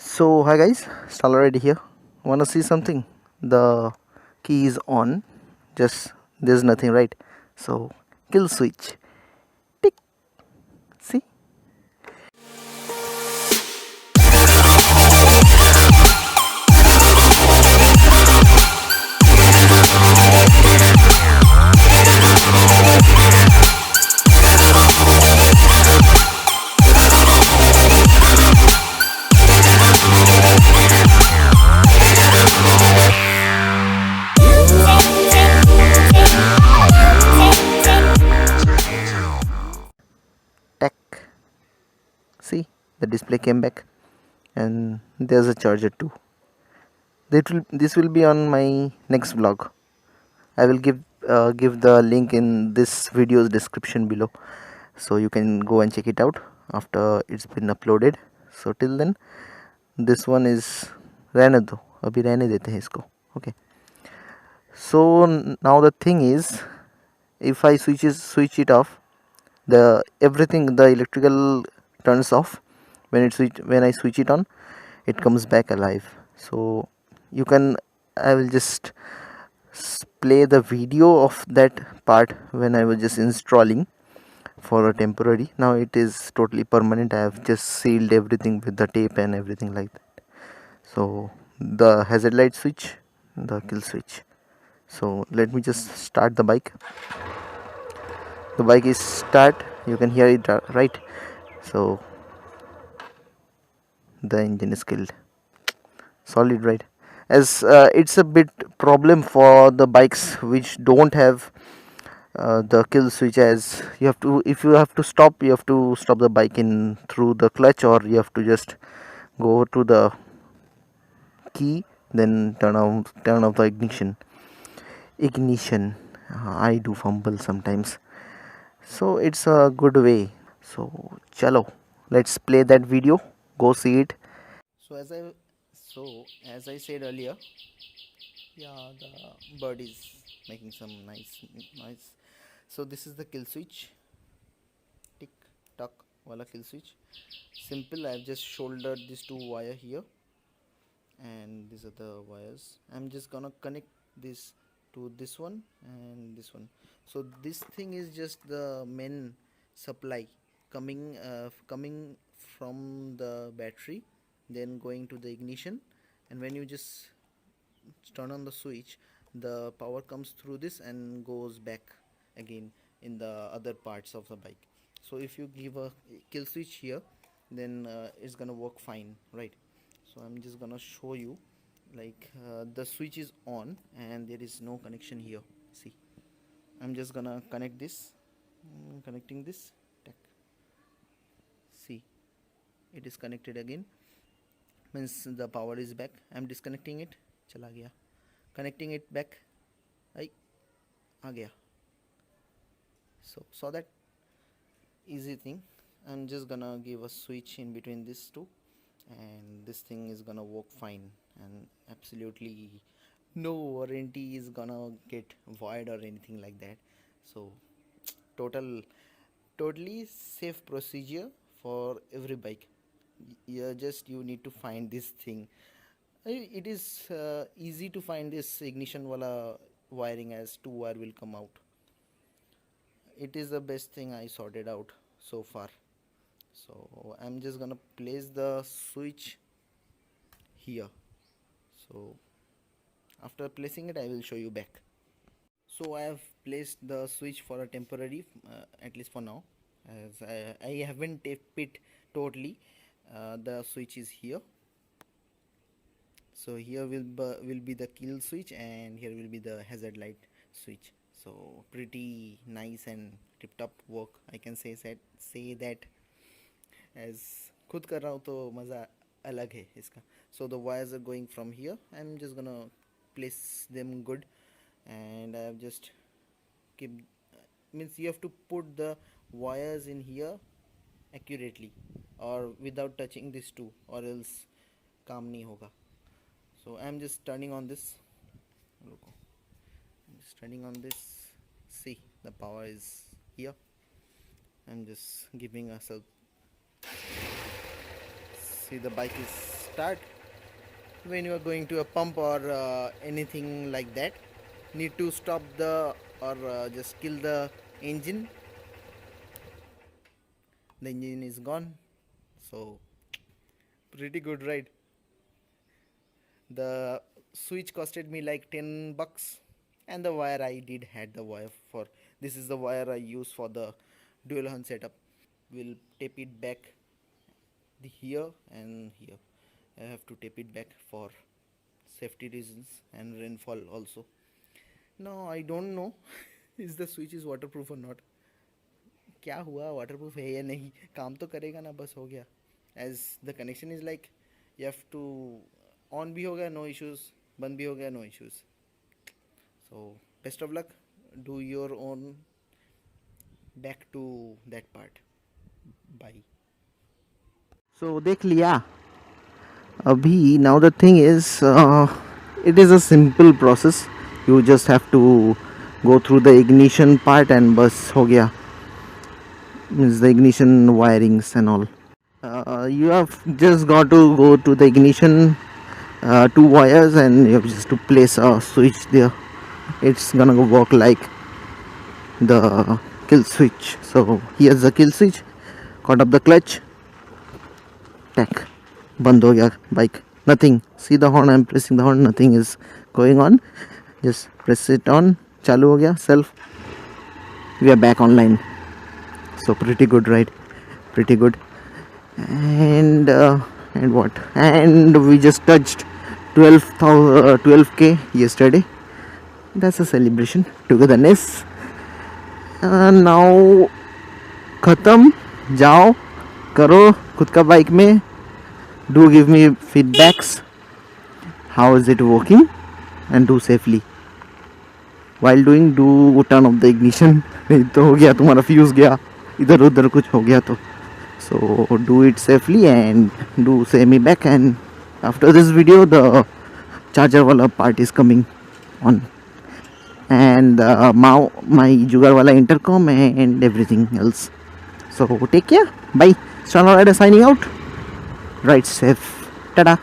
So hi guys, Starlord here. Wanna see something? The key is on. Just there's nothing, right? So kill switch. Tick. See? Tech. See? The display came back, and there's a charger too. This will be on my next vlog. I will give the link in this video's description below, so you can go and check it out after it's been uploaded. So till then, this one is रहने दो, अभी रहने देते हैं इसको. Okay. So now the thing is, if I switch it off, the electrical turns off. When I switch it on, it comes back alive. So you can I will just play the video of that part when I was just installing for a temporary. Now it is totally permanent. I have just sealed everything with the tape and everything like that. So the hazard light switch, the kill switch. So let me just start the bike. The bike is start, you can hear it, right? So the engine is killed. Solid, right? As it's a bit problem for the bikes which don't have the kill switch, as you have to, if you have to stop, you have to stop the bike in through the clutch, or you have to just go to the key, then turn off the ignition. I do fumble sometimes, so it's a good way. So chalo, let's play that video, go see it. So as I said earlier, yeah, the bird is making some nice noise. So this is the kill switch. Tick tock wala kill switch. Simple. I've just shouldered these two wire here, and these are the wires. I'm just gonna connect this to this one and this one. So this thing is just the main supply coming from the battery, then going to the ignition, and when you just turn on the switch, the power comes through this and goes back again in the other parts of the bike. So if you give a kill switch here, then it's gonna work fine, right? So I'm just gonna show you, like the switch is on and there is no connection here. See, I'm just gonna connect this, connecting this. See, it is connected again, means the power is back. I'm disconnecting it, चला गया, connecting it back, आई आ गया. So saw that, easy thing. I'm just gonna give a switch in between these two, and this thing is gonna work fine, and absolutely no warranty is gonna get void or anything like that. So total totally safe procedure for every bike. You need to find this thing. It is easy to find this ignition wala wiring, as two wire will come out. It is the best thing I sorted out so far. So I'm just gonna place the switch here. So after placing it, I will show you back. So I have placed the switch for a temporary, at least for now, as I haven't taped it totally. The switch is here. So here will be the kill switch, and here will be the hazard light switch. So pretty nice and tip top work, I can say that, as खुद कर रहा हूँ तो मज़ा अलग है इसका. So the wires are going from here. I'm just gonna place them good, and I have just keep, means you have to put the wires in here accurately or without touching this two, or else काम नहीं होगा. So I'm just turning on this. I'm just turning on this. See, the power is here. I'm just giving ourselves. See, the bike is start when you are going to a pump or anything like that. Need to stop the or just kill the engine. The engine is gone, so pretty good, right? The switch costed me like 10 bucks, and the wire I did had the wire for this is the wire I use for the dual horn setup. We'll tape it back here and here. I have to tape it back for safety reasons and rainfall also. No, I don't know is the switch is waterproof or not. क्या हुआ waterproof है या नहीं, काम तो करेगा ना, बस हो गया. As the connection is like you have to on भी हो गया no issues, बंद भी हो गया no issues. So best of luck, do your own. Back to that part. Bye. So देख लिया अभी. Now the thing is it is a simple process. You just have to go through the ignition part and बस हो गया. Means the ignition wirings and all. You have just got to go to the ignition two wires and you have just to place a switch there. It's gonna work like the kill switch. So here's the kill switch. Caught up the clutch. Tack. बंद हो गया bike. Nothing. See the horn, I'm pressing the horn, nothing is going on. Just press it on. चालू हो गया self. We are back online. So pretty good, right? Pretty good. And what? And we just touched 12k yesterday. That's a celebration, togetherness. Now खत्म. जाओ करो खुद का bike में. Do give me feedbacks. How is it working? And do safely. While doing, do turn off the ignition. नहीं तो हो गया तुम्हारा फ्यूज गया, इधर उधर कुछ हो गया तो. So do it safely and do send me back. And after this video the charger wala part is coming on, and my jugar wala intercom and everything else. So take care. Bye. Starlord signing out. Ride safe. Tada.